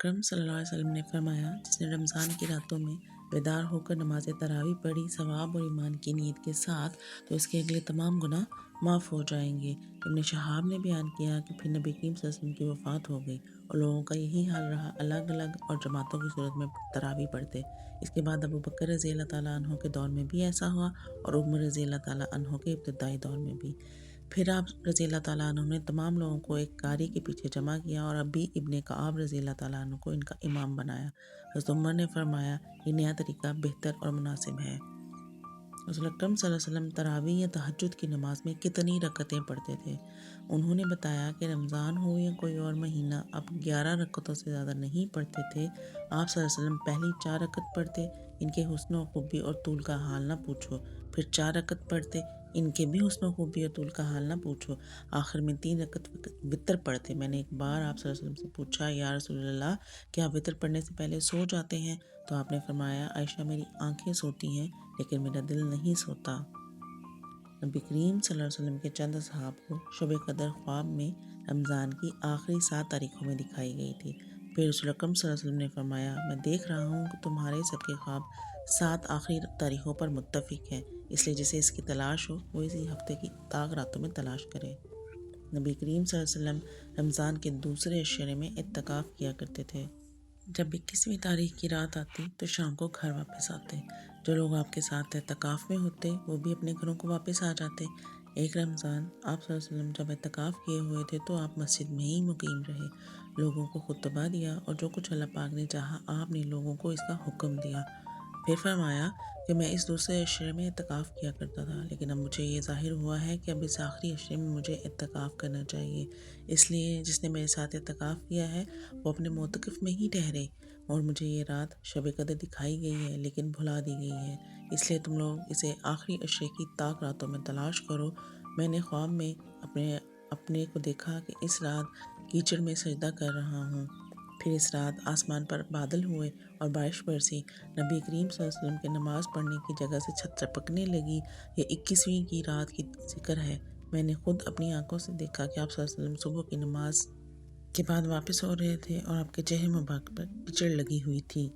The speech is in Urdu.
اکرم صلی اللہ علیہ وسلم نے فرمایا، جس نے رمضان کی راتوں میں بیدار ہو کر نماز تراویح پڑھی ثواب اور ایمان کی نیت کے ساتھ، تو اس کے اگلے تمام گناہ معاف ہو جائیں گے۔ ابن شہاب نے بیان کیا کہ پھر نبی کریم صلی اللہ علیہ وسلم کی وفات ہو گئی اور لوگوں کا یہی حال رہا، الگ الگ اور جماعتوں کی صورت میں تراویح پڑھتے۔ اس کے بعد ابو بکر رضی اللہ تعالیٰ عنہ کے دور میں بھی ایسا ہوا اور عمر رضی اللہ تعالیٰ عنہ کے ابتدائی دور میں بھی۔ پھر آپ رضی اللہ تعالیٰ عنہ نے تمام لوگوں کو ایک قاری کے پیچھے جمع کیا اور ابی ابن کعب رضی اللہ تعالیٰ عنہ کو ان کا امام بنایا۔ حضرت عمر نے فرمایا، یہ نیا طریقہ بہتر اور مناسب ہے۔ رسول اکرم صلی اللہ علیہ وسلم تراویح یا تہجد کی نماز میں کتنی رکعتیں پڑھتے تھے؟ انہوں نے بتایا کہ رمضان ہو یا کوئی اور مہینہ، اب 11 رکعتوں سے زیادہ نہیں پڑھتے تھے۔ آپ صلی اللہ علیہ وسلم پہلی 4 رکعت پڑھتے، ان کے حسن و خوبی اور طول کا حال نہ پوچھو، پھر 4 رکعت پڑھتے، ان کے بھی حسن و خوبی اور طول کا حال نہ پوچھو، آخر میں 3 رکعت وتر پڑھتے۔ میں نے ایک بار آپ صلی اللہ علیہ وسلم سے پوچھا، یا رسول اللہ، کیا وتر پڑھنے سے پہلے سو جاتے ہیں؟ تو آپ نے فرمایا، عائشہ، میری آنکھیں سوتی ہیں لیکن میرا دل نہیں سوتا۔ نبی کریم صلی اللہ علیہ وسلم کے چند اصحاب کو شب قدر خواب میں رمضان کی آخری 7 تاریخوں میں دکھائی گئی تھی۔ پھر رسول اکرم صلی اللہ علیہ وسلم نے فرمایا، میں دیکھ رہا ہوں کہ تمہارے سب کے خواب 7 آخری تاریخوں پر متفق ہیں، اس لیے جسے اس کی تلاش ہو وہ اسی ہفتے کی طاق راتوں میں تلاش کرے۔ نبی کریم صلی اللہ علیہ وسلم رمضان کے دوسرے عشرے میں اعتکاف کیا کرتے تھے۔ جب 21ویں تاریخ کی رات آتی تو شام کو گھر واپس آتے۔ جو لوگ آپ کے ساتھ اعتکاف میں ہوتے وہ بھی اپنے گھروں کو واپس آ جاتے۔ ایک رمضان آپ صلی اللہ علیہ وسلم جب اعتکاف کیے ہوئے تھے تو آپ مسجد میں ہی مقیم رہے، لوگوں کو خطبہ دیا اور جو کچھ اللہ پاک نے چاہا آپ نے لوگوں کو اس کا حکم دیا۔ پھر فرمایا کہ میں اس دوسرے عشرے میں اعتکاف کیا کرتا تھا، لیکن اب مجھے یہ ظاہر ہوا ہے کہ اب اس آخری عشرے میں مجھے اعتکاف کرنا چاہیے، اس لیے جس نے میرے ساتھ اعتکاف کیا ہے وہ اپنے معتکف میں ہی ٹھہرے، اور مجھے یہ رات شب قدر دکھائی گئی ہے لیکن بھلا دی گئی ہے، اس لیے تم لوگ اسے آخری عشرے کی طاق راتوں میں تلاش کرو۔ میں نے خواب میں اپنے کو دیکھا کہ اس رات کیچڑ میں سجدہ کر رہا ہوں۔ پھر اس رات آسمان پر بادل ہوئے اور بارش برسی، نبی کریم صلی اللہ علیہ وسلم کے نماز پڑھنے کی جگہ سے چھت ٹپکنے لگی۔ یہ 21ویں کی رات کی ذکر ہے۔ میں نے خود اپنی آنکھوں سے دیکھا کہ آپ صلی اللہ علیہ وسلم صبح کی نماز کے بعد واپس ہو رہے تھے اور آپ کے چہرے مبارک پر کیچڑ لگی ہوئی تھی۔